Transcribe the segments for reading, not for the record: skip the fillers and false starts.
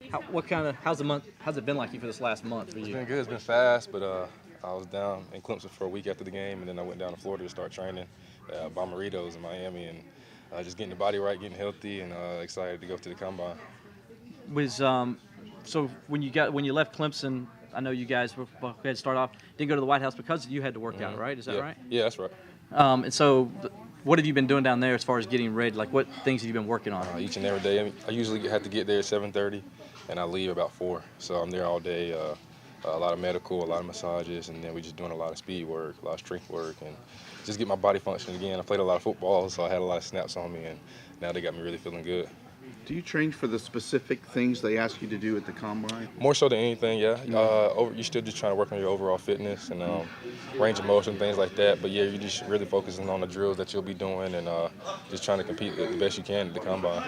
How's it been like you for this last month for It's you? been good. It's been fast, but I was down in Clemson for a week after the game, and then I went down to Florida to start training Bomberitos in Miami, and just getting the body right, getting healthy, and excited to go to the combine. Was so when you left Clemson, I know you guys had to start off. Didn't go to the White House because you had to work out, right? Is that Yeah, right? yeah, that's right. And so, what have you been doing down there as far as getting ready? Like, what things have you been working on? Each and every day, I usually have to get there at 7:30, and I leave about 4. So I'm there all day. A lot of medical, a lot of massages, and then we just doing a lot of speed work, a lot of strength work, and just get my body functioning again. I played a lot of football, so I had a lot of snaps on me, and now they got me really feeling good. Do you train for the specific things they ask you to do at the combine? More so than anything, yeah. You're still just trying to work on your overall fitness and range of motion, things like that. But yeah, you're just really focusing on the drills that you'll be doing and just trying to compete the best you can at the combine.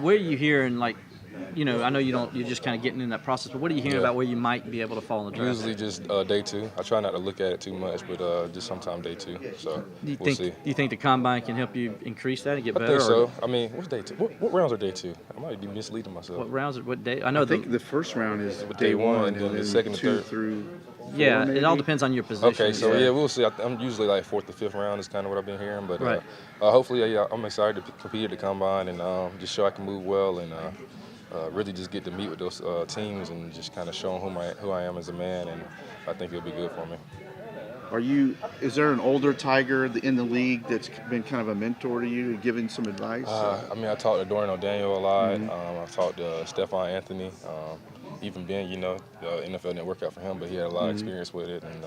Where are you hearing, like, I know you don't. You're just kind of getting in that process. But what are you hearing about where you might be able to fall in the draft? Usually just day 2. I try not to look at it too much, but just sometime day 2. So we'll see. Do you think the combine can help you increase that and get I better? think so. I mean, what's day 2? What rounds are day 2? I might be misleading myself. What rounds? What day? I think the first round is day 1, and then the second and 2 third through. Yeah, maybe? it all depends on your position. Okay, so yeah, we'll see. I'm usually like 4th to 5th round is kind of what I've been hearing, but Right. Hopefully, yeah, I'm excited to compete at the combine and just show I can move well and really just get to meet with those teams and just kind of show them who I am as a man, and I think it'll be good for me. Is there an older Tiger in the league that's been kind of a mentor to you, giving some advice? I mean, I talked to Dorian O'Daniel a lot. I talked to Stephon Anthony. Even Ben, the NFL didn't work out for him, but he had a lot of experience with it, and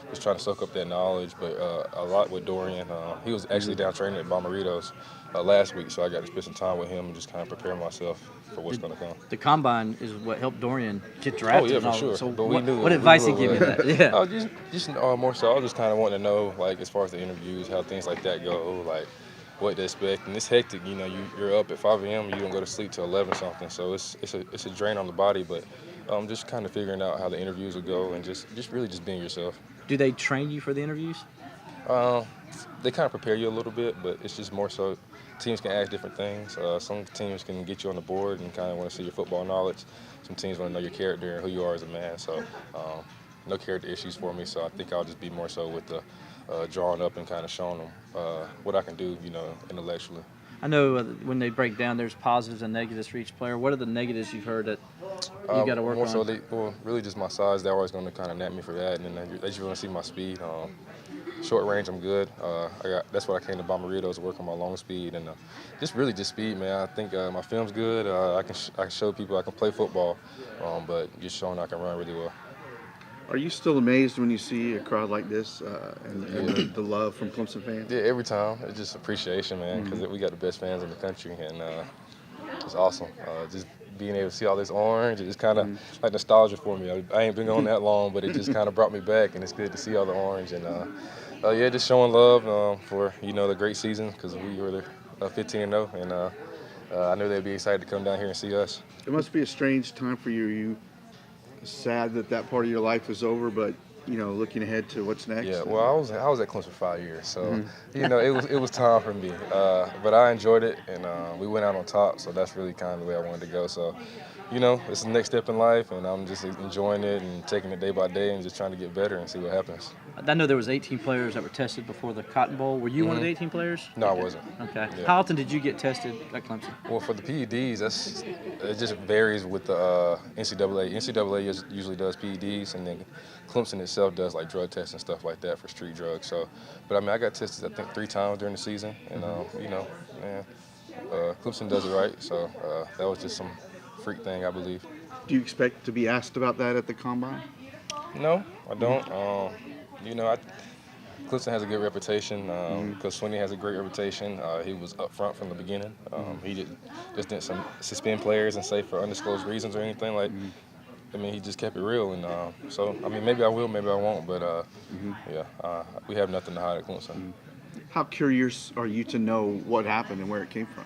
just trying to soak up that knowledge. But a lot with Dorian. He was actually down training at Bomberitos last week, so I got to spend some time with him and just kind of prepare myself for what's going to come. The combine is what helped Dorian get drafted. Oh yeah, and for all. sure. So But what advice did he give you that? Yeah. Just more so. I was just kind of wanting to know, like, as far as the interviews, how things like that go, like what to expect. And it's hectic. You're up at 5 a.m. You don't go to sleep till 11 something. So it's a drain on the body. But just kind of figuring out how the interviews will go and just really just being yourself. Do they train you for the interviews? They kind of prepare you a little bit, but it's just more so teams can ask different things. Some teams can get you on the board and kind of want to see your football knowledge. Some teams want to know your character and who you are as a man. So no character issues for me. So I think I'll just be more so with the drawing up and kind of showing them what I can do, intellectually. I know when they break down, there's positives and negatives for each player. What are the negatives you've heard that you got to work more on? So really just my size. They're always going to kind of nap me for that, and then they just want to see my speed. Short range, I'm good. That's what I came to Bomberitos to work on my long speed and just speed, man. I think my film's good. I can show people I can play football, but just showing I can run really well. Are you still amazed when you see a crowd like this and the love from Clemson fans? Yeah, every time. It's just appreciation, man, because we got the best fans in the country, and it's awesome. Just being able to see all this orange, it's kind of like nostalgia for me. I ain't been going that long, but it just kind of brought me back, and it's good to see all the orange. And just showing love for the great season, because we were the 15-0, and I knew they'd be excited to come down here and see us. It must be a strange time for you. Are you sad that part of your life is over, but looking ahead to what's next? Yeah, well, I was at Clemson for 5 years, so it was time for me. But I enjoyed it, and we went out on top, so that's really kind of the way I wanted to go. So, it's the next step in life, and I'm just enjoying it and taking it day by day and just trying to get better and see what happens. I know there was 18 players that were tested before the Cotton Bowl. Were you one of the 18 players? No, I wasn't. Okay. Yeah. How often did you get tested at Clemson? Well, for the PEDs, it just varies with the NCAA. NCAA usually does PEDs, and then Clemson itself does like drug tests and stuff like that for street drugs. So, but I mean, I got tested I think 3 times during the season, and Clemson does it right. So that was just some freak thing, I believe. Do you expect to be asked about that at the combine? No, I don't. Clemson has a good reputation. Coach Swinney has a great reputation. He was up front from the beginning. He didn't suspend players and say for undisclosed reasons or anything like. I mean, he just kept it real, and so I mean, maybe I will, maybe I won't, but we have nothing to hide at Clemson. How curious are you to know what happened and where it came from?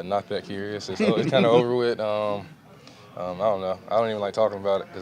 Not that curious. It's kind of over with. I don't know. I don't even like talking about it.